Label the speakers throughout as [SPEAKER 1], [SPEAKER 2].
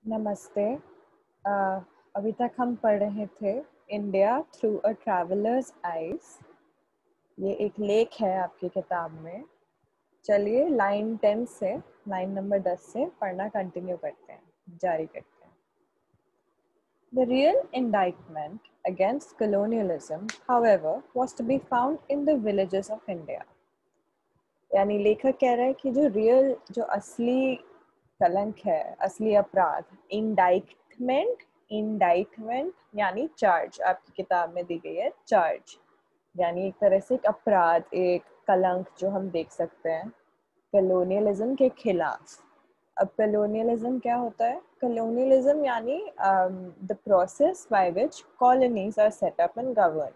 [SPEAKER 1] नमस्ते। अ, अभी तक हम पढ़ रहे थे India through a travellers eyes. ये एक लेख है आपकी किताब में। चलिए लाइन नंबर 10 से पढ़ना कंटिन्यू करते हैं, जारी करते हैं। The real indictment against colonialism, however, was to be found in the villages of India. यानी लेखक कह रहा है कि जो असली कलंक है, असली अपराध, इंडाइटमेंट यानी चार्ज, आपकी किताब में दी गई है चार्ज, यानी एक तरह से एक अपराध, एक कलंक जो हम देख सकते हैं कलोनियलिज्म के खिलाफ। अब कलोनियलिज्म क्या होता है? कलोनियलिज्म यानी the process by which colonies are set up and govern.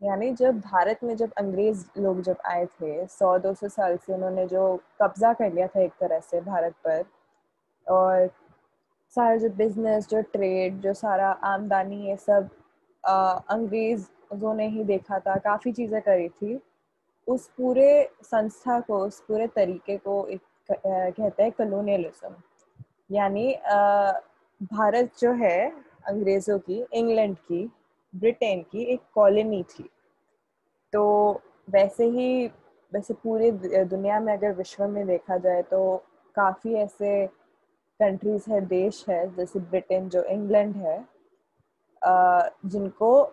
[SPEAKER 1] यानी जब भारत में जब अंग्रेज लोग जब आए थे 100-200 साल से, उन्होंने जो कब्जा कर लिया था एक तरह से भारत पर, और सारा जो बिजनेस, जो ट्रेड, जो सारा आमदनी, ये सब अंग्रेजों ने ही देखा था, काफ़ी चीज़ें करी थी। उस पूरे संस्था को, उस पूरे तरीके को एक कहते हैं कलोनियलिज्म। यानी भारत जो है अंग्रेज़ों की, इंग्लैंड की, ब्रिटेन की एक कॉलोनी थी। तो वैसे पूरे दुनिया में, अगर विश्व में देखा जाए तो काफ़ी ऐसे कंट्रीज है, देश है, जैसे ब्रिटेन जो इंग्लैंड है, जिनको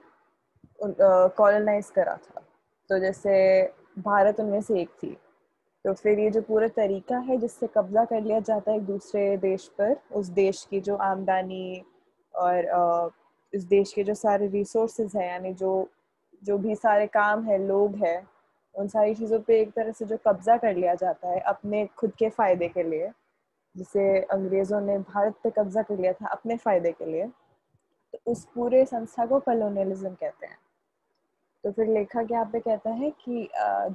[SPEAKER 1] कॉलोनाइज करा था। तो जैसे भारत उनमें से एक थी। तो फिर ये जो पूरा तरीका है जिससे कब्जा कर लिया जाता है एक दूसरे देश पर, उस देश की जो आमदनी और इस देश के जो सारे रिसोर्सेज हैं, यानी जो जो भी सारे काम है, लोग हैं, उन सारी चीज़ों पे एक तरह से जो कब्जा कर लिया जाता है अपने खुद के फ़ायदे के लिए, जिसे अंग्रेज़ों ने भारत पे कब्जा कर लिया था अपने फ़ायदे के लिए, तो उस पूरे संस्था को कलोनियलिज्म कहते हैं। तो फिर लेखक यहाँ पे कहता है कि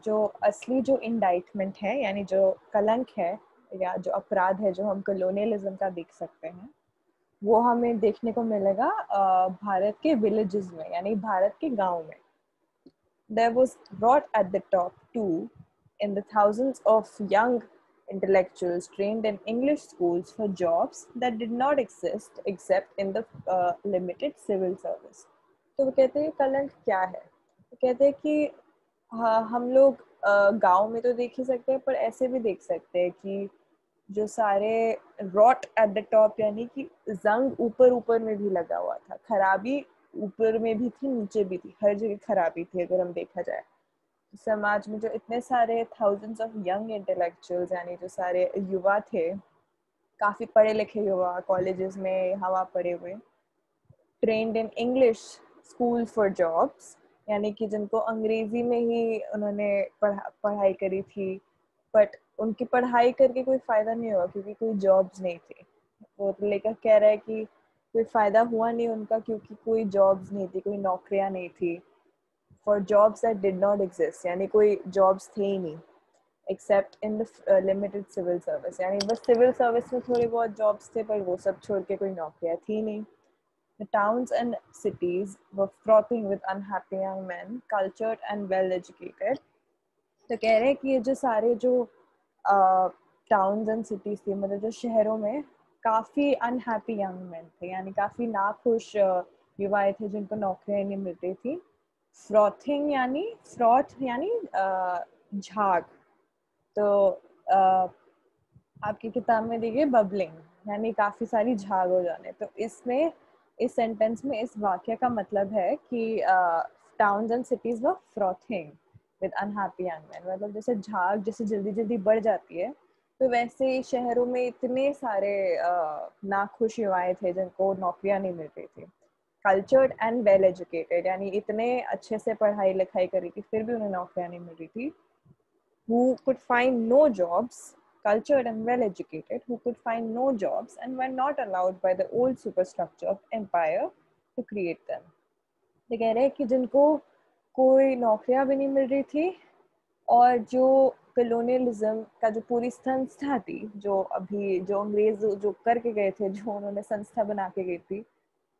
[SPEAKER 1] जो असली जो इंडाइटमेंट है, यानी जो कलंक है या जो अपराध है जो हम कलोनियलिज्म का देख सकते हैं, वो हमें देखने को मिलेगा भारत के विलेजेस में, यानी भारत के गांव में। There was brought at the top too, in the thousands of young intellectuals trained in English schools for jobs that did not exist except in the limited civil service. तो वो कहते हैं कलंक क्या है? वो कहते हैं कि हाँ, हम लोग गांव में तो देख ही सकते हैं, पर ऐसे भी देख सकते हैं कि जो सारे रॉट एट द टॉप, यानी कि जंग ऊपर ऊपर में भी लगा हुआ था, खराबी ऊपर में भी थी, नीचे भी थी, हर जगह खराबी थी अगर हम देखा जाए। समाज में जो इतने सारे थाउजेंड्स ऑफ यंग इंटेलेक्चुअल्स, यानी जो सारे युवा थे, काफ़ी पढ़े लिखे युवा, कॉलेजेस में यहाँ वहाँ पढ़े हुए, trend in English school for jobs, यानी कि जिनको अंग्रेजी में ही उन्होंने पढ़ाई करी थी, बट उनकी पढ़ाई करके कोई फ़ायदा नहीं हुआ क्योंकि कोई जॉब्स नहीं थी। वो तो लेकर कह रहा है कि कोई फ़ायदा हुआ नहीं उनका क्योंकि कोई जॉब्स नहीं थी, कोई नौकरियां नहीं थी। For jobs that did not exist, यानी कोई जॉब्स थे ही नहीं except in the limited civil service, यानी बस सिविल सर्विस में थोड़े बहुत जॉब्स थे, पर वो सब छोड़ के कोई नौकरियां थी नहीं। The towns and cities were frothing with unhappy young men, cultured and well educated. तो कह रहे हैं कि ये जो सारे जो टाउन्स एंड सिटीज थी, मतलब जो शहरों में काफ़ी अनहैप्पी यंग मैन थे, यानी काफ़ी नाखुश युवाएं थे जिनको नौकरियां नहीं मिल रही थी। फ्रॉथिंग यानी फ्रॉथ यानी झाग। तो आपकी किताब में देखिए बबलिंग, यानी काफ़ी सारी झाग हो जाने। तो इसमें, इस सेंटेंस में, इस वाक्य का मतलब है कि towns and cities were frothing with unhappy young man, मतलब जैसे झाग जैसे जल्दी जल्दी बढ़ जाती है, तो वैसे ही शहरों में इतने सारे नाखुश युवाएं थे जिनको नौकरियां नहीं मिल रही थी। कल्चर्ड एंड वेल एजुकेटेड, यानी इतने अच्छे से पढ़ाई लिखाई करी थी फिर भी उन्हें नौकरियां नहीं मिल रही थी। who could find no jobs, cultured and well educated, who could find no jobs and were not allowed by the old superstructure of empire to create them. तो कह रहे हैं कि जिनको कोई नौकरियां भी नहीं मिल रही थी, और जो कलोनियलिज्म का जो पूरी संस्था थी, जो अभी जो अंग्रेज जो करके गए थे, जो उन्होंने संस्था बना के गई थी,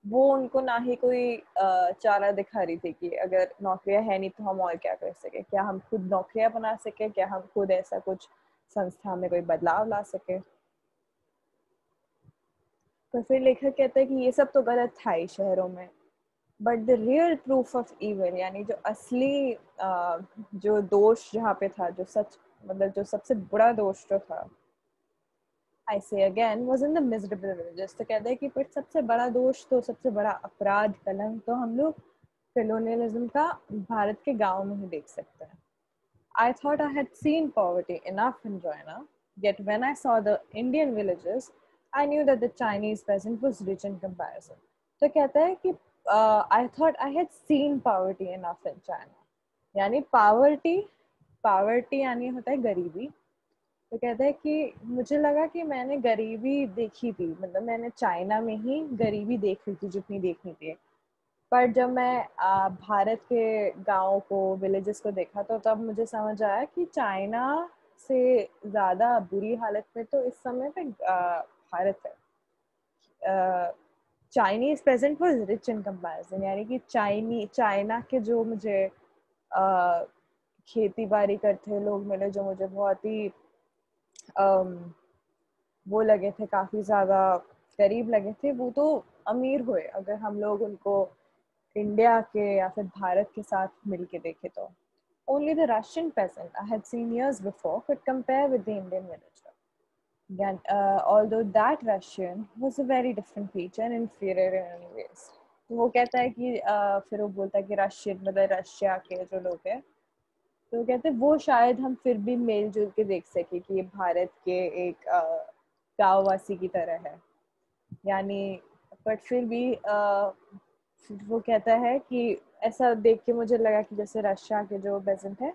[SPEAKER 1] वो उनको ना ही कोई चारा दिखा रही थी कि अगर नौकरियां है नहीं तो हम और क्या कर सके, क्या हम खुद नौकरियां बना सके, क्या हम खुद ऐसा कुछ संस्था में कोई बदलाव ला सके। पर फिर लेखक कहता है कि ये सब तो गलत था ही शहरों में, but the real proof of evil, यानी जो असली जो दोष जहाँ पे था, जो सच मतलब जो सबसे बड़ा दोष जो था, आई से again was in the miserable villages. तो कहते हैं कि फिर सबसे बड़ा दोष, तो सबसे बड़ा अपराध, कलंक तो हम लोग colonialism का भारत के गाँव में ही देख सकते हैं। I thought I had seen poverty enough in China, yet when I saw the Indian villages, I knew that the Chinese peasant was rich in comparison. तो कहता है कि I thought I had seen poverty enough in China, यानी poverty यानी होता है गरीबी। तो कहता है कि मुझे लगा कि मैंने गरीबी देखी थी, मतलब मैंने चाइना में ही गरीबी देख ली थी जितनी देखनी थी। पर जब मैं भारत के गाँव को, विलेजेस को देखा, तो तब मुझे समझ आया कि चाइना से ज़्यादा बुरी हालत में तो इस समय पे भारत है। Chinese peasant was rich in comparison, यानी कि चाइना के जो मुझे खेती बाड़ी करते लोग मिले, जो मुझे बहुत ही वो लगे थे, काफ़ी ज़्यादा करीब लगे थे, वो तो अमीर हुए अगर हम लोग उनको इंडिया के या फिर भारत के साथ मिलके देखे तो। Only the Russian peasant I had seen years before could compare with the Indian villager. Again, although that Russian was a very different creature and inferior in many ways. तो वो कहता है कि फिर वो बोलता है कि रशियन मतलब रशिया के जो लोग हैं, तो वो कहते हैं वो शायद हम फिर भी मेल जुल के देख सके कि ये भारत के एक गाँववासी की तरह है, यानी बट फिर भी वो कहता है कि ऐसा देख के मुझे लगा कि जैसे रशिया के जो पेजेंट है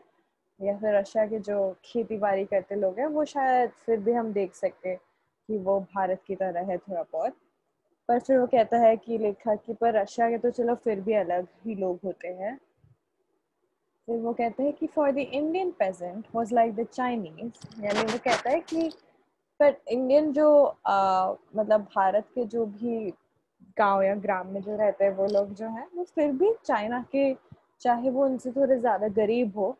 [SPEAKER 1] या फिर रशिया के जो खेती बाड़ी करते लोग हैं, वो शायद फिर भी हम देख सकते कि वो भारत की तरह है थोड़ा बहुत। पर फिर वो कहता है कि लेखक कि पर रशिया के तो चलो फिर भी अलग ही लोग होते हैं। फिर वो कहते हैं कि for the Indian peasant was like the Chinese, यानी वो कहता है कि पर इंडियन जो मतलब भारत के जो भी गांव या ग्राम में जो रहते हैं वो लोग जो हैं, वो फिर भी चाइना के, चाहे वो उनसे थोड़े ज़्यादा गरीब हो,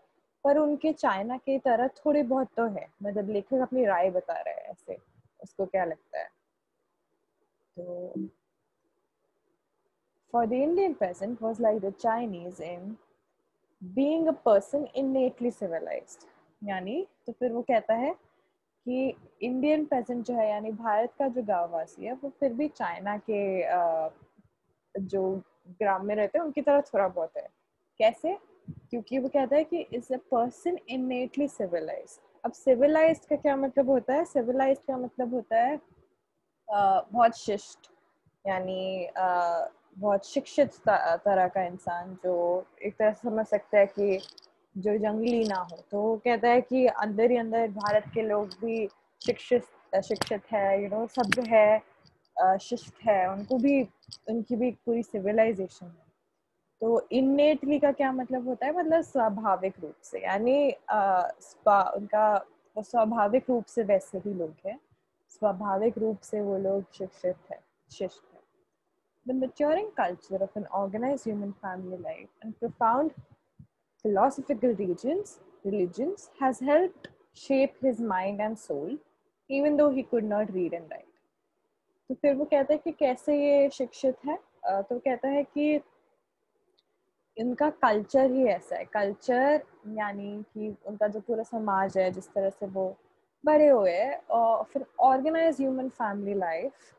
[SPEAKER 1] पर उनके चाइना की तरह थोड़े बहुत तो है। मतलब लेखक अपनी राय बता रहे हैं ऐसे, उसको क्या लगता है। तो for the Indian peasant was like the Chinese in being a person innately civilized, यानी तो फिर वो कहता है कि इंडियन पेजेंट जो है, यानी भारत का जो गाँववासी है, वो फिर भी चाइना के जो ग्राम में रहते हैं उनकी तरह थोड़ा बहुत है। कैसे? क्योंकि वो कहता है कि is a person innately civilized. अब सिविलाइज्ड का क्या मतलब होता है? सिविलाइज्ड का मतलब होता है बहुत शिष्ट, यानी बहुत शिक्षित तरह का इंसान, जो एक तरह से समझ सकते हैं कि जो जंगली ना हो। तो वो कहता है कि अंदर ही अंदर भारत के लोग भी शिक्षित है, सभ्य है, शिष्ट है, उनको भी, उनकी भी पूरी सिविलाइजेशन है। तो इननेटली का क्या मतलब होता है? मतलब स्वाभाविक रूप से, यानी उनका वो स्वाभाविक रूप से वैसे ही लोग हैं, स्वाभाविक रूप से वो लोग शिष्ट है। The maturing culture of an organized human family life and profound philosophical religions has helped shape his mind and soul, even though he could not read and write. तो फिर वो कहता है कि कैसे ये शिक्षित है? तो कहता है कि इनका कल्चर ही ऐसा है। कल्चर यानी कि उनका जो पूरा समाज है, जिस तरह से वो बड़े हुए, और फिर organize human family life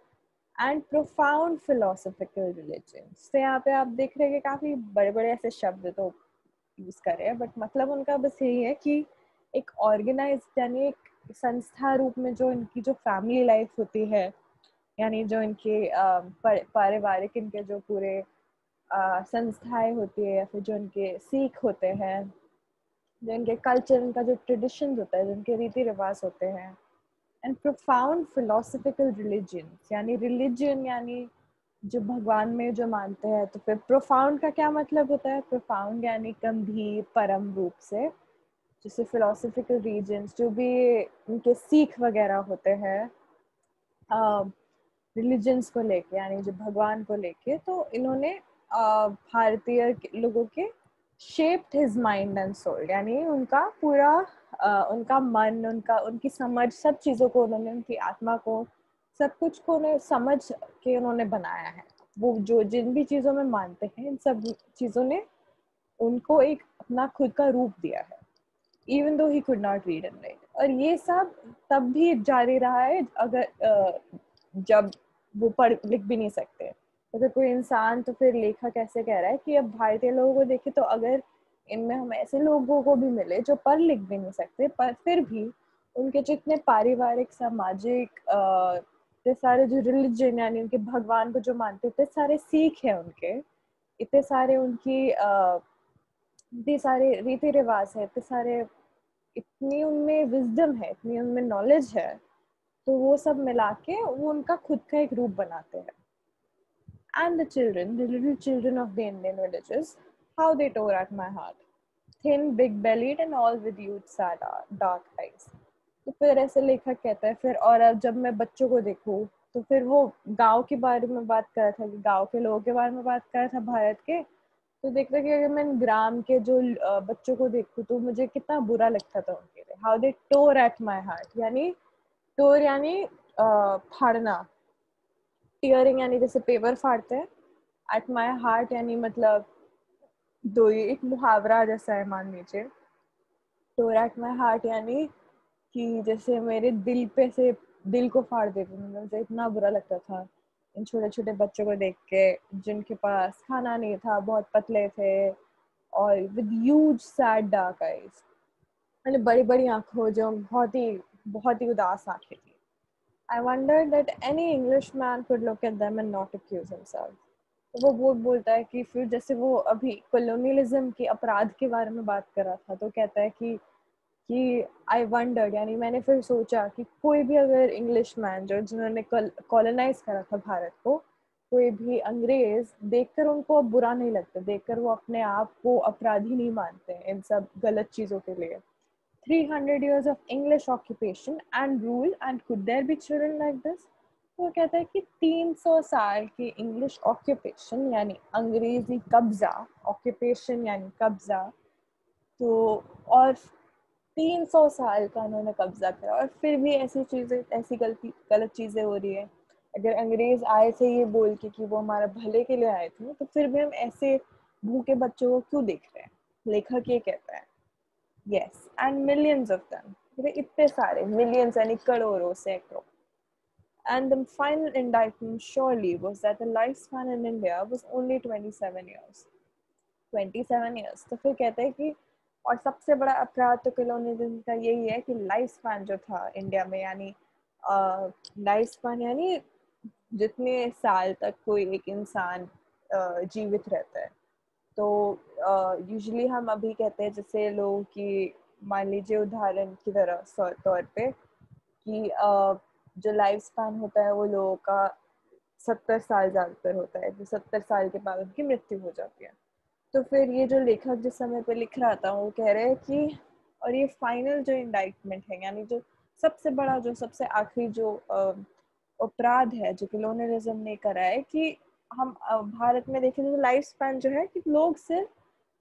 [SPEAKER 1] and profound philosophical religion. तो यहाँ पे आप देख रहे हैं कि काफ़ी बड़े बड़े ऐसे शब्द तो यूज़ कर रहे हैं, बट मतलब उनका बस यही है कि एक ऑर्गेनाइज यानी एक संस्था रूप में जो इनकी जो फैमिली लाइफ होती है, यानी जो इनके पारिवारिक इनके जो पूरे संस्थाएं होती है, या फिर जो इनके सीख होते हैं, जो इनके कल्चर, इनका जो ट्रेडिशन होता है, जो इनके रीति रिवाज होते हैं, एंड प्रोफाउंड फिलोसफिकल रिलीजन, यानी रिलीजन यानी जो भगवान में जो मानते हैं। तो फिर प्रोफाउंड का क्या मतलब होता है? प्रोफाउंड यानी गंभीर, परम रूप से। जैसे फिलोसफिकल रीजन्स जो भी उनके सीख वगैरह होते हैं रिलीजन्स को लेके, यानी जो भगवान को लेके, तो इन्होंने भारतीय लोगों के shaped his mind and soul, यानी उनका पूरा उनका मन, उनकी समझ, सब चीज़ों को उन्होंने, उनकी आत्मा को सब कुछ को उन्हें समझ के उन्होंने बनाया है। वो जो जिन भी चीज़ों में मानते हैं, इन सब चीज़ों ने उनको एक अपना खुद का रूप दिया है, even though he could not read and right. और ये सब तब भी जारी रहा है अगर जब वो पढ़ लिख भी नहीं सकते। अगर कोई इंसान, तो फिर लेखक ऐसे कह रहा है कि अब भारतीय लोगों को देखे तो अगर इनमें हम ऐसे लोगों को भी मिले जो पढ़ लिख भी नहीं सकते, पर फिर भी उनके जितने पारिवारिक, सामाजिक, इतने सारे जो रिलीजन यानी उनके भगवान को जो मानते, इतने सारे सीख है उनके, इतने सारे उनकी इतने सारे रीति रिवाज है, इतने सारे, इतनी उनमें विजडम है, इतनी उनमें नॉलेज है, तो वो सब मिला के वो उनका खुद का एक रूप बनाते हैं। And the children, the little children of the Indian villages, how they tore at my heart. Thin, big-bellied and all with huge sad dark eyes. तो फिर ऐसे लेखक कहता है, फिर और अब जब मैं बच्चों को देखूं, तो फिर वो गांव के बारे में बात कर रहा था, कि गांव के लोगों के बारे में बात कर रहा था भारत के। तो देखता कि अगर मैं ग्राम के जो बच्चों को देखूं तो मुझे कितना बुरा लगता था उनके लिए। How they tore at my heart, यानी टोर यानी फाड़ना, टीयरिंग यानी जैसे पेपर फाड़ते हैं, एट माई हार्ट यानी मतलब दो, ये एक मुहावरा जैसा है मान लीजिए। टोर एट माई हार्ट यानी कि जैसे मेरे दिल पे से दिल को फाड़ देते थे। मुझे इतना बुरा लगता था इन छोटे छोटे बच्चों को देख के, जिनके पास खाना नहीं था, बहुत पतले थे, और with huge sad dark eyes, मैंने बड़ी बड़ी आंखों, जो बहुत ही उदास आंखें थी। I wondered that any Englishman could look at them and not accuse himself. तो वो बोलता है कि फिर जैसे वो अभी कॉलोनियलिज्म के अपराध के बारे में बात कर रहा था, तो कहता है कि आई वंडर्ड, यानी मैंने फिर सोचा कि कोई भी अगर इंग्लिश मैन जो जिन्होंने कॉलोनाइज करा था भारत को, कोई भी अंग्रेज देखकर उनको अब बुरा नहीं लगता, देखकर वो अपने आप को अपराधी नहीं मानते इन सब गलत चीज़ों के लिए। 300 years of English occupation and rule, and could there be children like this? तो वो कहता है कि 300 साल की इंग्लिश ऑक्यूपेशन यानी अंग्रेजी कब्जा, ऑक्यूपेशन यानी कब्जा, तो और 300 साल का उन्होंने कब्जा करा, और फिर भी ऐसी चीजें, ऐसी गलत चीजें हो रही है। अगर अंग्रेज आए थे ये बोल के कि वो हमारा भले के लिए आए थे, तो फिर भी हम ऐसे भूखे बच्चों को क्यों देख रहे हैं? लेखक ये कहता है। Yes, and millions of them. इतने सारे, millions यानी करोड़ों, सैकड़ों. And the final indictment surely was that the lifespan in India was only 27 years. 27 years. तो फिर कहते हैं कि और सबसे बड़ा अपराध तो कॉलोनियलिज्म का यही है कि लाइफ स्पैन जो था इंडिया में, यानी लाइफ स्पैन यानी जितने साल तक कोई एक इंसान जीवित रहता है। तो यूजुअली हम अभी कहते हैं जैसे लोगों की, मान लीजिए उदाहरण की तरह तौर पे, कि जो लाइफ स्पैन होता है वो लोगों का 70 साल ज़्यादातर होता है, जो 70 साल के बाद उनकी मृत्यु हो जाती है। तो फिर ये जो लेखक जिस समय पे लिख रहा था वो कह रहे हैं कि, और ये फाइनल जो इंडाइटमेंट है, यानी जो सबसे बड़ा, जो सबसे आखिरी जो अपराध है जो कॉलोनियलिज्म ने करा है, कि हम भारत में देखें तो लाइफ स्पैन जो है कि लोग सिर्फ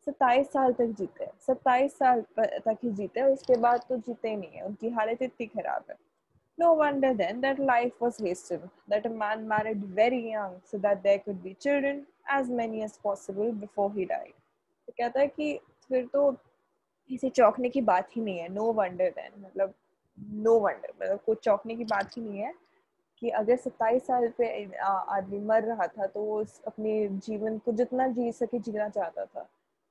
[SPEAKER 1] 27 साल तक जीते हैं, 27 साल तक ही जीते हैं, उसके बाद तो जीते ही नहीं है, उनकी हालत इतनी खराब है। No wonder then that life was wasted, that a man married very young so that there could be children, as many as possible, before he died. तो कहता है कि फिर तो किसी चौंकने की बात ही नहीं है। No wonder then, मतलब no wonder, मतलब कोई चौंकने की बात ही नहीं है कि अगर 27 साल पे आदमी मर रहा था तो वो अपने जीवन को जितना जी सके जीना चाहता था।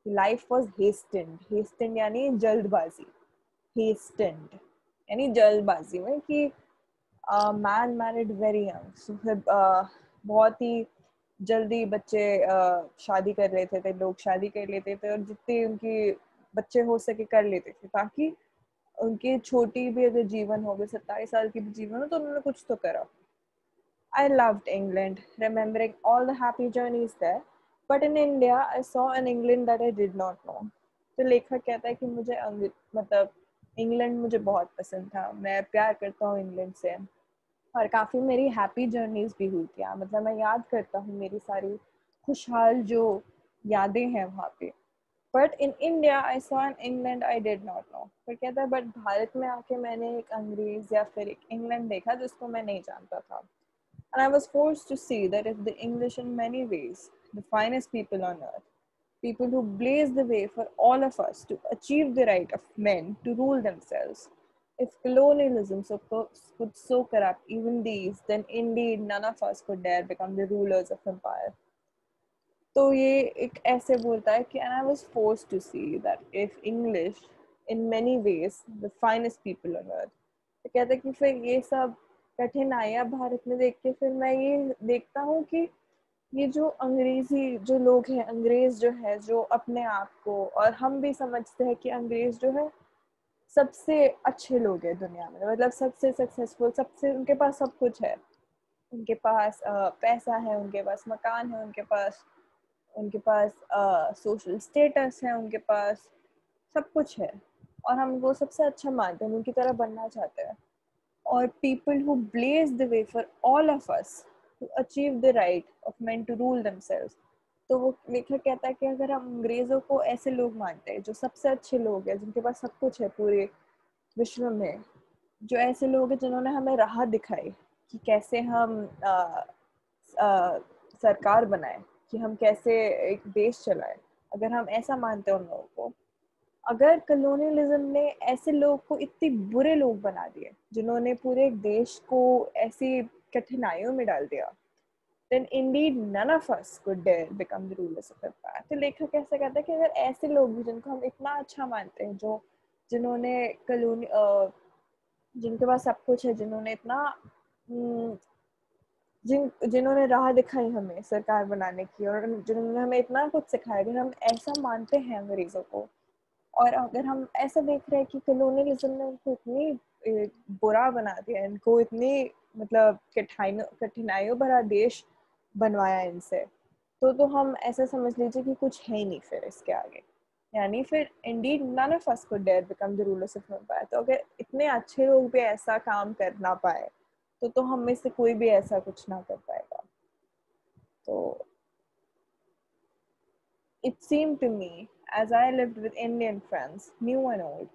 [SPEAKER 1] लाइफ वॉज हेस्टेंड, हेस्टेंड यानी जल्दबाजी, हेस्टेंड यानी जल्दबाजी में, कि मैन मैरिड वेरी यंग, सो फिर बहुत ही जल्दी बच्चे शादी कर लेते थे, लोग शादी कर लेते थे, और जितने उनकी बच्चे हो सके कर लेते थे, ताकि उनकी छोटी भी अगर जीवन हो गई, 27 साल की भी जीवन हो, तो उन्होंने कुछ तो करा। I loved England, remembering all the happy journeys there. But in India, I saw an England that I did not know. तो लेखक कहता है कि मुझे मतलब इंग्लैंड मुझे बहुत पसंद था, मैं प्यार करता हूँ इंग्लैंड से, और काफ़ी मेरी हैप्पी जर्नीज भी हुई थी। मतलब मैं याद करता हूँ मेरी सारी खुशहाल जो यादें हैं वहाँ पे। But in India I saw in England I did not know. फिर कहता है बट भारत में आके मैंने एक अंग्रेज या फिर एक इंग्लैंड देखा जिसको मैं नहीं जानता था। And I was forced to see that if the English in many ways, the finest people on earth, people who blazed the way for all of us to achieve the right of men to rule themselves, if colonialism could so corrupt even these, then indeed none of us could dare become the rulers of empire. तो ये एक ऐसे बोलता है कि and I was forced to see that if English in many ways the finest people on earth, तो कहते हैं कि फिर ये सब कठिनाइयाँ भारत में देख के फिर मैं ये देखता हूँ कि ये जो अंग्रेजी जो लोग हैं, अंग्रेज जो है, जो अपने आप को, और हम भी समझते हैं कि अंग्रेज जो है सबसे अच्छे लोग हैं दुनिया में, मतलब सबसे सक्सेसफुल, सबसे उनके पास सब कुछ है, उनके पास पैसा है, उनके पास मकान है, उनके पास सोशल स्टेटस है, उनके पास सब कुछ है, और हम वो सबसे अच्छा मानते हैं, उनकी तरह बनना चाहते हैं। और people who blaze the way for all of us to achieve the right of men to rule themselves। तो वो लेखक कहता है कि अगर हम अंग्रेजों को ऐसे लोग मानते हैं जो सबसे अच्छे लोग हैं, जिनके पास सब कुछ है पूरे विश्व में, जो ऐसे लोग हैं जिन्होंने हमें राह दिखाई कि कैसे हम सरकार बनाए, कि हम कैसे एक देश चलाए, अगर हम ऐसा मानते हैं उन लोगों को, अगर कलोनियलिज्म ने ऐसे लोग को इतने बुरे लोग बना दिए जिन्होंने पूरे देश को ऐसी कठिनाइयों में डाल दिया, then indeed none of us could dare become the rulers of empire। तो लेखक ऐसा कहता है कि अगर ऐसे लोग भी जिनको हम इतना अच्छा मानते हैं, जो जिन्होंने कलोनी जिनके पास सब कुछ है, जिन्होंने इतना जिन्होंने राह दिखाई हमें सरकार बनाने की, और जिन्होंने हमें इतना कुछ सिखाया, अगर हम ऐसा मानते हैं अंग्रेजों को, और अगर हम ऐसा देख रहे हैं कि कलोनियलिज्म ने उनको इतनी बुरा बना दिया, इनको इतनी मतलब कठिनाइयों भरा देश बनवाया इनसे, तो हम ऐसा समझ लीजिए कि कुछ है ही नहीं फिर इसके आगे, यानी फिर indeed none of us could dare become the rulers of empire. तो अगर इतने अच्छे लोग भी ऐसा काम कर ना पाए, तो हम में से कोई भी ऐसा कुछ ना कर पाएगा। तो it seemed to me, as I lived with Indian friends, new and old,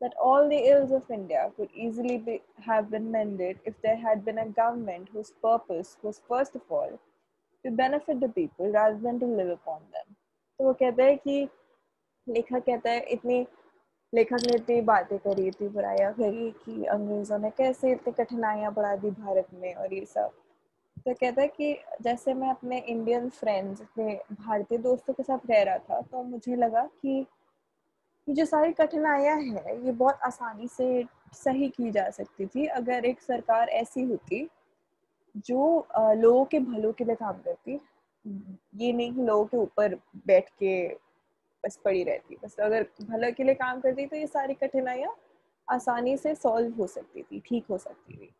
[SPEAKER 1] that all the ills of India could easily have been mended if there had been a government whose purpose was, first of all, to benefit the people rather than to live upon them। तो वो कहता है कि लेखक कहता है इतनी लेखक ने इतनी बातें करी, इतनी बुराइयां करी कि अंग्रेजों ने कैसे इतनी कठिनाइयां बढ़ा दी भारत में और ये सब। तो कहता है कि जैसे मैं अपने इंडियन फ्रेंड्स, अपने भारतीय दोस्तों के साथ रह रहा था, तो मुझे लगा कि ये जो सारी कठिनाइयां हैं ये बहुत आसानी से सही की जा सकती थी अगर एक सरकार ऐसी होती जो लोगों के भलों के लिए काम करती। ये नहीं कि लोगों के ऊपर बैठ के बस पड़ी रहती, बस अगर भले के लिए काम करती तो ये सारी कठिनाइयां आसानी से सॉल्व हो सकती थी, ठीक हो सकती थी।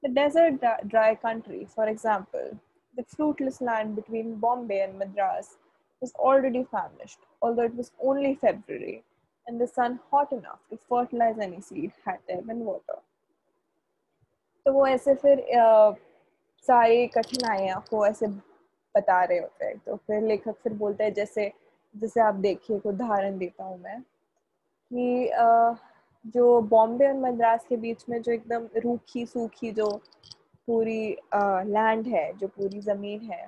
[SPEAKER 1] The desert dry country, for example, the fruitless land between Bombay and Madras, was already famished, although it was only February, and the sun hot enough to fertilize any seed had there been water। तो वो ऐसे फिर सारी कठिनाइयाँ को ऐसे बता रहे होते हैं। तो फिर लेखक फिर बोलता है, जैसे जैसे आप देखिए, एक उदाहरण देता हूँ मैं कि जो बॉम्बे और मद्रास के बीच में जो एकदम रूखी सूखी जो पूरी लैंड है, जो पूरी ज़मीन है,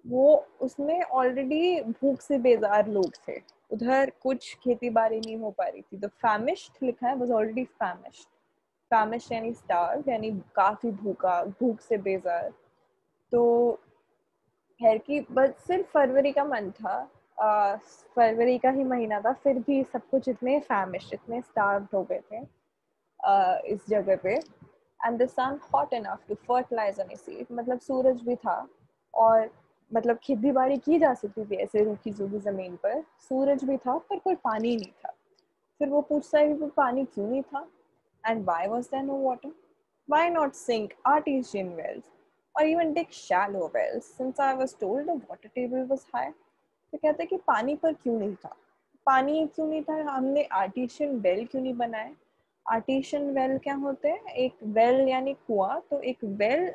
[SPEAKER 1] वो उसमें ऑलरेडी भूख से बेजार लोग थे। उधर कुछ खेती बाड़ी नहीं हो पा रही थी। तो फैमिश्ड लिखा है, वाज ऑलरेडी फैमिश्ड। फैमिश्ड यानी स्टार्व, यानी काफ़ी भूखा, भूख से बेजार। तो खैर की बस सिर्फ फरवरी का मंथ था, फरवरी का ही महीना था, फिर भी सब कुछ इतने फैमिश्ड, इतने स्टार्व्ड हो गए थे इस जगह पे। And the sun hot enough to fertilize any seed, मतलब सूरज भी था और मतलब खेती बाड़ी की जा सकती थी ऐसे रूखी सूखी जमीन पर, सूरज भी था पर कोई पानी नहीं था। फिर वो पूछता है कि पानी क्यों नहीं था, and why was there no water, why not sink artesian wells or even dig shallow wells since I was told the water table was high। तो कहते हैं कि पानी पर क्यों नहीं था, पानी क्यों नहीं था, हमने आर्टिशियन वेल क्यों नहीं बनाए। आर्टिशियन वेल क्या होते हैं, एक वेल यानी कुआं, तो एक वेल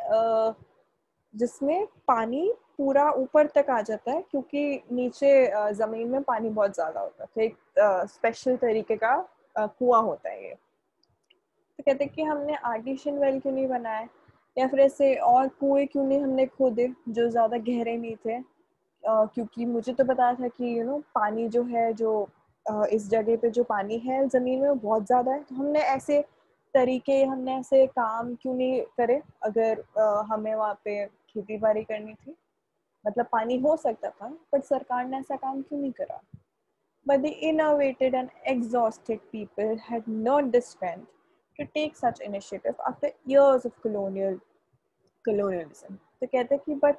[SPEAKER 1] जिसमें पानी पूरा ऊपर तक आ जाता है क्योंकि नीचे ज़मीन में पानी बहुत ज़्यादा होता है। तो एक स्पेशल तरीके का कुआं होता है ये। तो कहते हैं कि हमने आर्टिशियन वेल क्यों नहीं बनाए, या फिर ऐसे और कुएं क्यों नहीं हमने खोदे जो ज़्यादा गहरे नहीं थे। क्योंकि मुझे तो पता था कि पानी जो है, जो इस जगह पे जो पानी है ज़मीन में वो बहुत ज़्यादा है। तो हमने ऐसे काम क्यों नहीं करे अगर हमें वहाँ पे खेती बाड़ी करनी थी। मतलब पानी हो सकता था, बट सरकार ने ऐसा काम क्यों नहीं करा। But the innovated and exhausted people had not the strength to take such initiative after years of colonialism. तो कहते हैं कि बट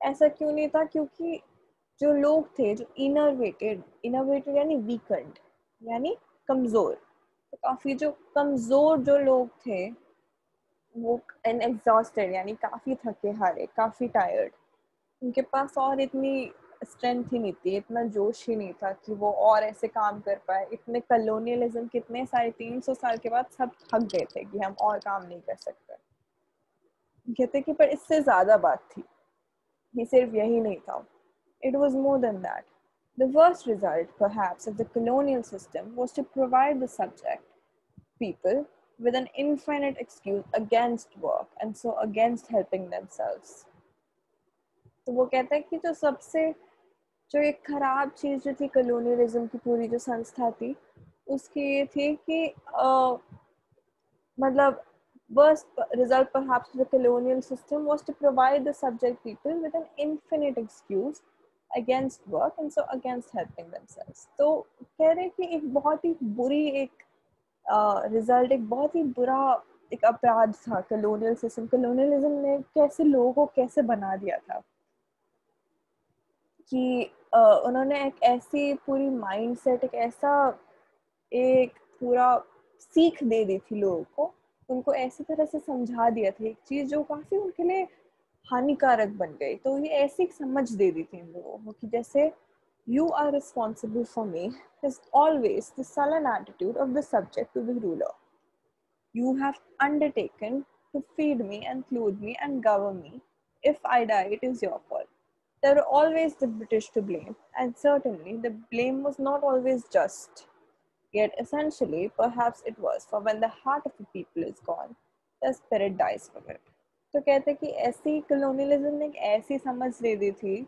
[SPEAKER 1] ऐसा क्यों नहीं था, क्योंकि जो लोग थे, जो इनोवेटेड यानी वीकेंड, यानी कमजोर। तो काफी जो कमजोर जो लोग थे वो एंड एग्जॉस्टेड यानी काफी थके हारे, काफी टायर्ड, उनके पास और इतनी स्ट्रेंथ ही नहीं थी, इतना जोश ही नहीं था कि वो और ऐसे काम कर पाए। इतने कलोनियलिज्म कितने सारे 300 साल के बाद सब थक गए थे कि हम और काम नहीं कर सकते। कहते कि पर इससे ज्यादा बात थी, ये सिर्फ यही नहीं था। It was more than that. The worst result, perhaps, of the colonial system was to provide the subject people with an infinite excuse against work and so against helping themselves. तो वो कहता है कि जो एक खराब चीज जो थी कलोनियलिज्म की पूरी जो संस्था थी, उसकी ये थी कि मतलब worst result perhaps of the colonial system was to provide the subject people with an infinite excuse against work and so against helping themselves. तो कह रहे कि एक बहुत ही बुरी एक रिजल्ट, एक बहुत ही बुरा एक अपराध था कलोनियल सिस्टम। कलोनियलिज्म ने कैसे लोगों को कैसे बना दिया था कि उन्होंने एक ऐसी पूरी माइंडसेट, एक पूरा सीख दे दी थी लोगों को। उनको ऐसी तरह से समझा दिया था एक चीज जो काफी उनके लिए हानिकारक बन गई। तो ये ऐसी समझ दे दी थी इन लोगों को कि जैसे you are responsible for me is always the sullen attitude of the subject to the ruler. You have undertaken to feed me and clothe me and govern me. If I die, it is your fault. There were always the British to blame, and certainly the blame was not always just. Yet essentially, perhaps it was, for when the heart of the people is gone, the spirit dies from it. तो कहते कि ऐसी colonialism ने एक ऐसी समझ दे दी थी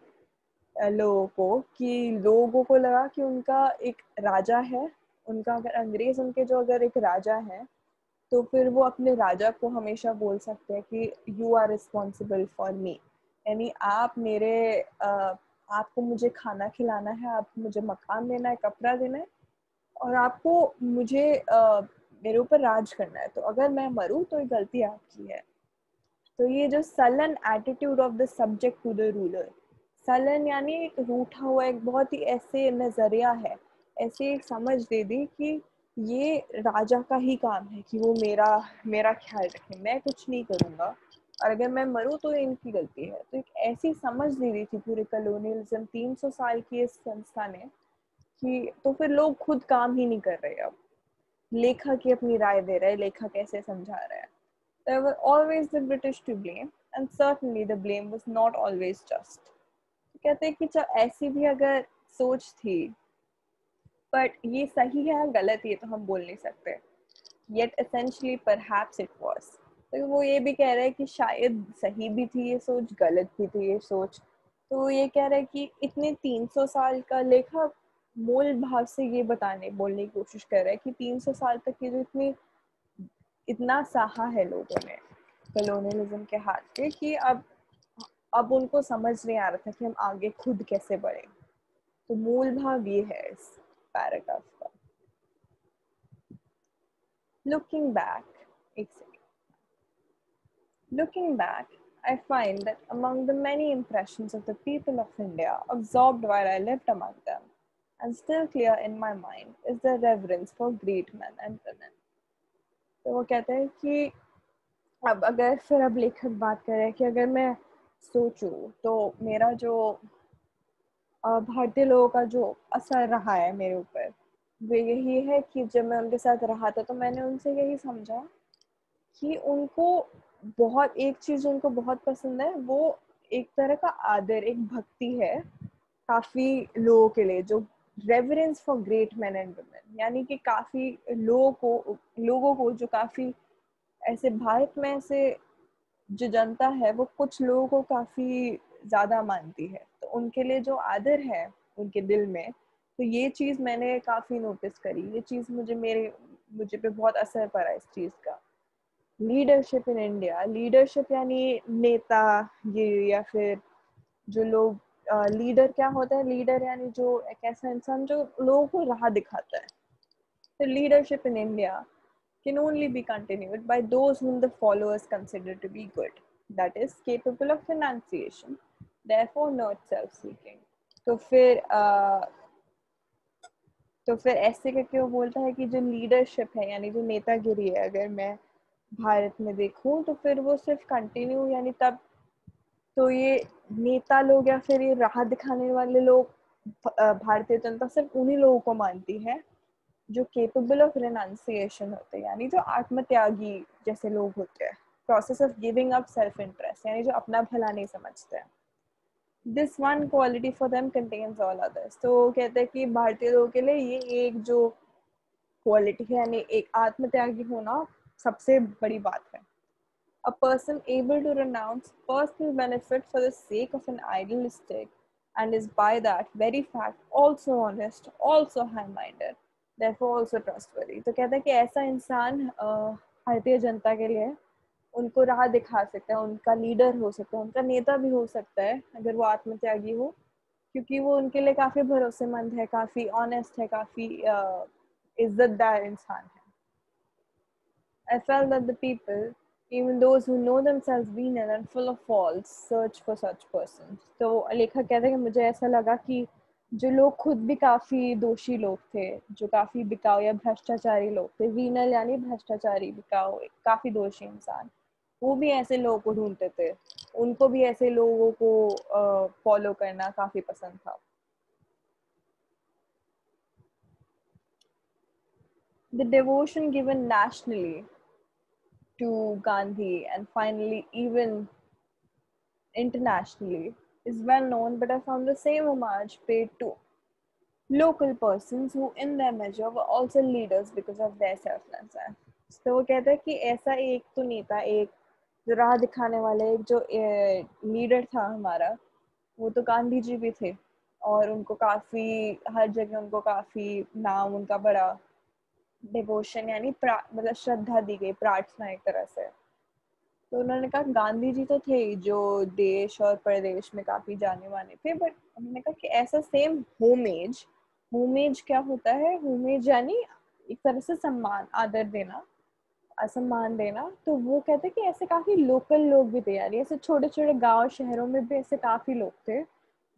[SPEAKER 1] लोगों को कि लोगों को लगा कि उनका एक राजा है, उनका अगर अंग्रेज उनके जो अगर एक राजा है, तो फिर वो अपने राजा को हमेशा बोल सकते हैं कि you are responsible for me, यानी आपको मुझे खाना खिलाना है, आपको मुझे मकान देना है, कपड़ा देना है, और आपको मेरे ऊपर राज करना है। तो अगर मैं मरूं तो ये गलती आपकी है। तो ये जो sullen attitude of the subject to the ruler, sullen यानी एक रूठा हुआ, एक बहुत ही ऐसे नजरिया है, ऐसे एक समझ दे दी कि ये राजा का ही काम है कि वो मेरा मेरा ख्याल रखे, मैं कुछ नहीं करूँगा, और अगर मैं मरूँ तो इनकी गलती है। तो एक ऐसी समझ दे दी थी पूरे कलोनियलिज्म 300 साल की इस संस्था ने कि तो फिर लोग खुद काम ही नहीं कर रहे। अब लेखक ही अपनी राय दे रहा है, लेखक ऐसे समझा रहा है। There were always the British to blame, and certainly the blame was not always just. कहते हैं कि जब ऐसी भी अगर सोच थी, बट ये सही है या गलत ये तो हम बोल नहीं सकते। Yet essentially perhaps it was. तो वो ये भी कह रहे हैं कि शायद सही भी थी ये सोच, गलत भी थी ये सोच। तो ये कह रहे हैं कि इतने 300 साल का लेखक मूल भाव से ये बोलने की कोशिश कर रहा है कि 300 साल तक ये जो इतना सहा है लोगों ने कलोनियलिज्म के हाथ से कि अब उनको समझ नहीं आ रहा था कि हम आगे खुद कैसे बढ़े। तो मूल भाव ये है इस पैराग्राफ का। लुकिंग बैक, एक second. Looking back, I find that among the many impressions of the people of India absorbed while I lived among them, and still clear in my mind, is the reverence for great men and women. तो वो कहते हैं कि अब अगर फिर अब लेखक बात करें कि अगर मैं सोचूं तो मेरा जो भारतीय लोगों का जो असर रहा है मेरे ऊपर, वो यही है कि जब मैं उनके साथ रहा था तो मैंने उनसे यही समझा कि उनको एक चीज़ उनको बहुत पसंद है, वो एक तरह का आदर, एक भक्ति है काफी लोगों के लिए, जो reverence for great man and women, यानी कि काफी लोगों को जो काफी ऐसे भारत में ऐसे जो जनता है वो कुछ लोगों को काफी ज्यादा मानती है, तो उनके लिए जो आदर है उनके दिल में, तो ये चीज मैंने काफी नोटिस करी। ये चीज मुझे पे बहुत असर पड़ा इस चीज का। लीडरशिप इन इंडिया, लीडरशिप यानी नेता ये, या फिर जो लोग लीडर क्या होता है, लीडर यानी जो एक ऐसा इंसान जो लोगों को राह दिखाता है। तो leadership in India can only be continued by those whom the followers consider to be good, that is capable of renunciation, therefore not self-seeking। तो फिर ऐसे करके वो बोलता है कि जो लीडरशिप है यानी जो नेतागिरी है, अगर मैं भारत में देखूं तो फिर वो सिर्फ कंटिन्यू यानी तब तो ये नेता लोग या फिर ये राह दिखाने वाले लोग भारतीय जनता सिर्फ उन्हीं लोगों को मानती है जो केपेबल ऑफ रेनाउंसिएशन होते हैं, यानी जो आत्मत्यागी जैसे लोग होते हैं, process of giving up self interest, यानी जो अपना भला नहीं समझते हैं। This one quality for them contains all others. तो कहते हैं कि भारतीय लोगों के लिए ये एक जो क्वालिटी है यानी एक आत्मत्यागी होना सबसे बड़ी बात है। A person able to renounce personal benefit for the sake of an idealistic and is by that very fact also honest, also high-minded, therefore also trustworthy। तो कहता है कि ऐसा इंसान भारतीय जनता के लिए उनको राह दिखा सकता है, उनका लीडर हो सकता है, उनका नेता भी हो सकता है अगर वो आत्मत्यागी हो, क्योंकि वो उनके लिए काफी भरोसेमंद है, काफी ऑनेस्ट है, काफी इज्जतदार इंसान है। I felt that the people, even those who know themselves venal and full of faults, search for such persons। तो लेखक कहते हैं कि मुझे ऐसा लगा कि जो लोग खुद भी काफी दोषी लोग थे, जो काफी बिकाऊ या भ्रष्टाचारी लोग थे, वीनल यानी भ्रष्टाचारी, बिकाऊ काफी दोषी इंसान, वो भी ऐसे लोगों को ढूंढते थे, उनको भी ऐसे लोगों को फॉलो करना काफी पसंद था। The devotion given nationally to Gandhi and finally even internationally is well known, but I found the same homage paid to local persons who in their measure were also leaders because of their selflessness। तो वो कहता है कि ऐसा एक तो नेता, एक जो राह दिखाने वाले, एक जो लीडर था हमारा, वो तो गांधी जी भी थे, और उनको काफी हर जगह उनको काफी नाम, उनका बड़ा डिवोशन यानी मतलब श्रद्धा दी गई, प्रार्थना एक तरह से। तो उन्होंने कहा गांधी जी तो थे जो देश और प्रदेश में काफी जाने माने थे, बट उन्होंने कहा कि ऐसा सेम होमेज, होमेज क्या होता है, होमेज यानी एक तरह से सम्मान, आदर देना, असम्मान देना। तो वो कहते हैं कि ऐसे काफी लोकल लोग भी थे, यानी ऐसे छोटे छोटे गांव शहरों में भी ऐसे काफी लोग थे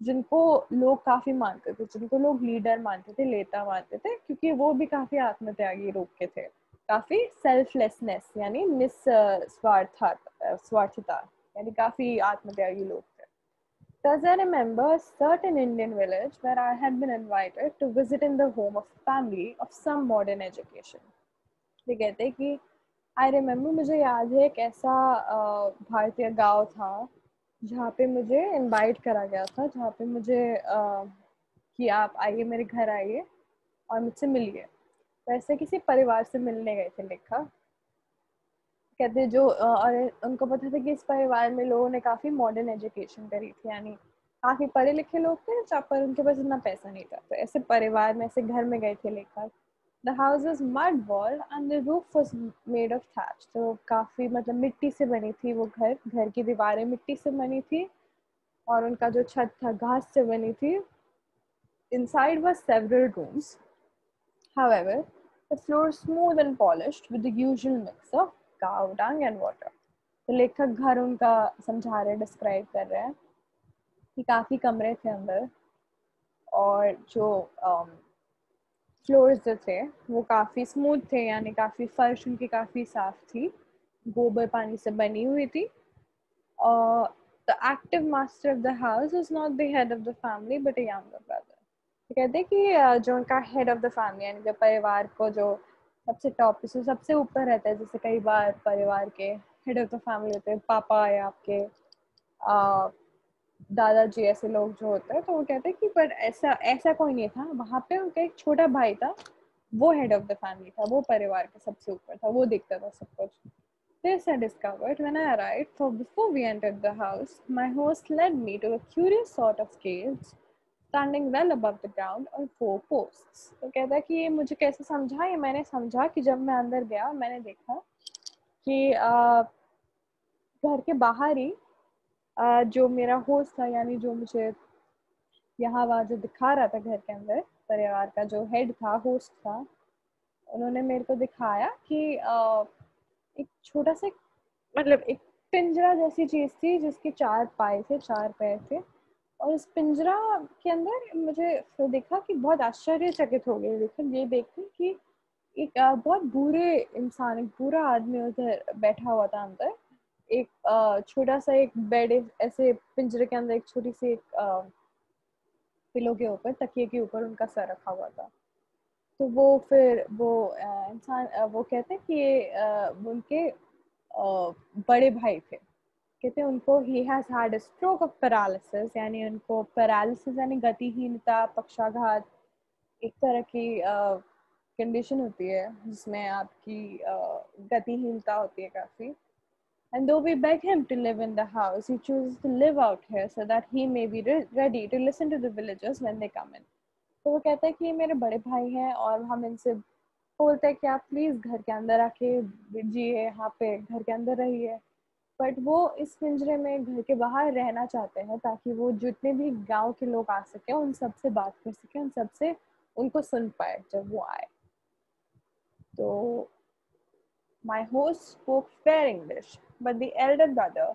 [SPEAKER 1] जिनको लोग काफी मानते थे, जिनको लोग लीडर मानते थे, नेता मानते थे, क्योंकि वो भी काफी आत्मत्यागी लोग के थे, काफी सेल्फलेसनेस यानी स्वार्थता यानी काफी आत्मत्यागी लोग थे। Thus, I remember a certain Indian village where I had been invited to visit in the home of a family of some modern education। ये कहते हैं कि आई रिमेम्बर, मुझे याद है एक ऐसा भारतीय गांव था जहाँ पे मुझे इनवाइट करा गया था, जहाँ पे मुझे कि आप आइए, मेरे घर आइए और मुझसे मिलिए। वैसे किसी परिवार से मिलने गए थे लेखक, कहते जो और उनको पता था कि इस परिवार में लोगों ने काफ़ी मॉडर्न एजुकेशन करी थी, यानी काफ़ी पढ़े लिखे लोग थे जहाँ पर उनके पास इतना पैसा नहीं था, तो ऐसे परिवार में, ऐसे घर में गए थे लेखक। The house was mud walled and the roof was made of thatch। तो काफ़ी मतलब मिट्टी से बनी थी वो घर की दीवारें मिट्टी से बनी थी, और उनका जो छत था घास से बनी थी। Inside was several rooms, however, the floor smooth and polished with the usual mix of cow dung and water। तो लेखक घर उनका समझा रहे, डिस्क्राइब कर रहे हैं कि काफ़ी कमरे थे अंदर, और जो फ्लोर्स जो थे वो काफ़ी स्मूथ थे, यानी काफ़ी फर्श उनकी काफ़ी साफ थी, गोबर पानी से बनी हुई थी। और the active master of the house was not the head of the family but a younger brother. तो कहते हैं कि जो उनका हेड ऑफ द फैमिली यानी जो परिवार को जो सबसे टॉप पे सबसे ऊपर रहता है, जैसे कई बार परिवार के हेड ऑफ द फैमिली होते हैं पापा या आपके दादाजी ऐसे लोग जो होते हैं, तो वो कहते हैं कि पर ऐसा ऐसा कोई नहीं था वहाँ पे। उनका एक छोटा भाई था, वो हेड ऑफ द फैमिली था, वो परिवार के सबसे ऊपर था, वो देखता था सब कुछ। This I discovered when I arrived, for before we entered the house, my host led me to a curious sort of cage, standing well above the ground on four posts. तो कहता है कि ये मुझे कैसे समझा, ये मैंने समझा कि जब मैं अंदर गया मैंने देखा कि घर के बाहर ही जो मेरा होस्ट था, यानी जो मुझे यहाँ वहाँ जो दिखा रहा था घर के अंदर, परिवार का जो हेड था, होस्ट था, उन्होंने मेरे को दिखाया कि एक छोटा सा, मतलब एक पिंजरा जैसी चीज थी जिसके चार पाए थे, चार पैर थे। और उस पिंजरा के अंदर मुझे फिर देखा कि बहुत आश्चर्यचकित हो गई देखकर ये देखकर कि एक बहुत बुरे इंसान, एक बुरा आदमी उधर बैठा हुआ था अंदर। एक छोटा सा एक बेड, ऐसे पिंजरे के अंदर एक छोटी सी एक पिलो के ऊपर, तकिए के ऊपर उनका सर रखा हुआ था। तो वो फिर वो इंसान, वो कहते हैं कि ये उनके बड़े भाई थे। कहते हैं उनको he has had a stroke of paralysis, यानी उनको पैरालिसिस यानी गतिहीनता, पक्षाघात, एक तरह की कंडीशन होती है जिसमें आपकी गतिहीनता होती है काफ़ी। And though we beg him to live in the house, he chooses to live out here so that he may be ready to listen to the villagers when they come in. तो वो कहता है कि ये मेरे बड़े भाई हैं और हम इनसे बोलते हैं कि आप प्लीज़ घर के अंदर आके जिए, यहाँ पे घर के अंदर रहिए। बट वो इस पिंजरे में घर के बाहर रहना चाहते हैं ताकि वो जितने भी गांव के लोग आ सके उन सबसे बात कर सके, उन सबसे उनको सुन पाए जब वो आए। तो My host spoke fair English, but the elder brother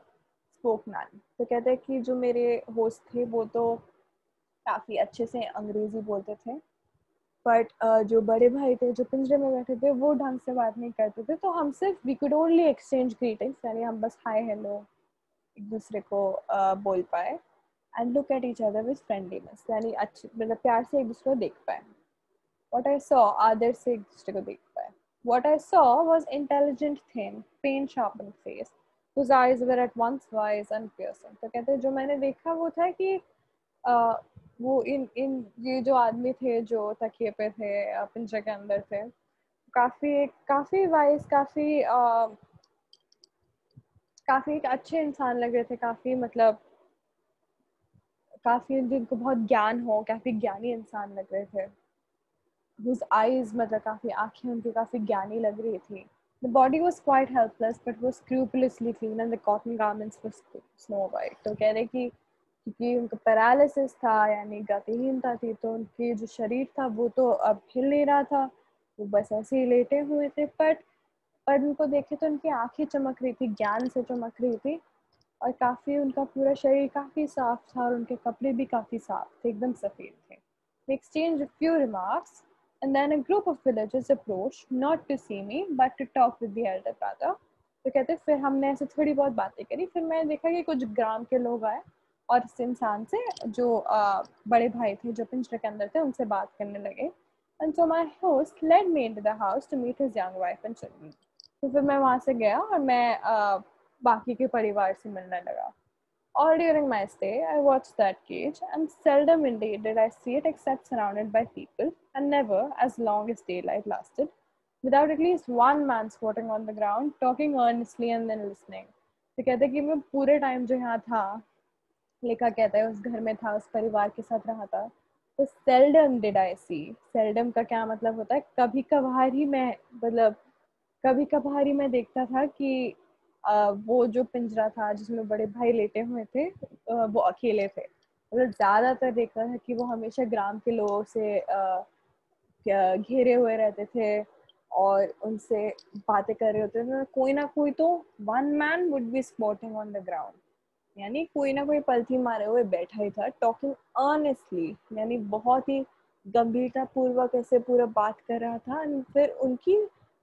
[SPEAKER 1] spoke none. तो कहते हैं कि जो मेरे होस्ट थे वो तो काफ़ी अच्छे से अंग्रेज़ी बोलते थे, बट जो बड़े भाई थे जो पिंजरे में बैठे थे वो ढंग से बात नहीं करते थे। तो हम सिर्फ we could only exchange greetings, यानी हम बस हाय हेलो एक दूसरे को बोल पाए, and look at each other with friendliness, यानी अच्छे मतलब प्यार से एक दूसरे को देख पाए। What I saw, आदर से एक दूसरे को देख पाए। What I saw was intelligent, thin, pain-sharpened face, whose eyes were at once wise and piercing. तो कहते हैं जो मैंने देखा वो था कि वो इन इन ये जो आदमी थे जो तकिए पे थे, पिंजरे के अंदर थे, काफी वाइज, काफी एक अच्छे इंसान लग रहे थे, काफी मतलब काफी जिनको बहुत ज्ञान हो, काफी ज्ञानी इंसान लग रहे थे। whose eyes, मतलब काफ़ी आँखें उनकी काफ़ी ज्ञानी लग रही थी। The body was quite helpless but was scrupulously clean and the cotton garments were snow white. तो कह रहे कि क्योंकि उनको पैरालिसिस था यानी गतिहीनता थी, तो उनकी जो शरीर था वो तो अब हिल नहीं रहा था, वो बस ऐसे ही लेटे हुए थे। पर उनको देखे तो उनकी आँखें चमक रही थी, ज्ञान से चमक रही थी, और काफ़ी उनका पूरा शरीर काफ़ी साफ था और उनके कपड़े भी काफ़ी साफ थे, एकदम सफ़ेद थे। They exchanged a few remarks and then a group of villagers approached, not to see me but to talk with the elder brother. तो कहते फिर हमने ऐसे थोड़ी बहुत बातें करी, फिर मैंने देखा कि कुछ ग्राम के लोग आए और इस इंसान से जो बड़े भाई थे जो पिंजरे के अंदर थे उनसे बात करने लगे। And so my host led me into the house to meet his young wife and children. तो फिर मैं वहाँ से गया और मैं बाकी के परिवार से मिलने लगा। All during my stay, I watched that cage, and seldom indeed did I see it except surrounded by people, and never, as long as daylight lasted, without at least one man squatting on the ground, talking earnestly and then listening. तो कहते कि मैं पूरे time जो यहाँ था, लिखा कहता है उस घर में था, उस परिवार के साथ रहा था, तो seldom did I see, seldom का क्या मतलब होता है, कभी कभार ही मैं, मतलब कभी कभार ही मैं देखता था कि वो जो पिंजरा था जिसमें बड़े भाई लेटे हुए थे, वो अकेले थे। मतलब ज्यादातर देखता था कि वो हमेशा ग्राम के लोगों से घेरे हुए रहते थे और उनसे बातें कर रहे होते थे। कोई ना कोई तो one man would be spotting on the ground, यानी कोई ना कोई पलथी मारे हुए बैठा ही था, टॉकिंग ऑनेस्टली, यानी बहुत ही गंभीरता पूर्वक ऐसे पूरा बात कर रहा था, और फिर उनकी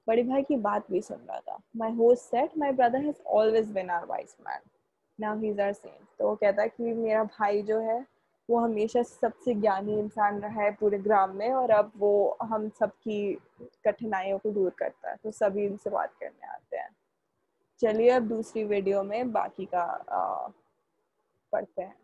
[SPEAKER 1] बड़े भाई की बात भी सुन रहा था। My host said my brother has always been our wise man, now he is our saint. तो वो कहता है कि मेरा भाई जो है वो हमेशा सबसे ज्ञानी इंसान रहा है पूरे ग्राम में, और अब वो हम सबकी कठिनाइयों को दूर करता है, तो सभी इनसे बात करने आते हैं। चलिए अब दूसरी वीडियो में बाकी का पढ़ते हैं।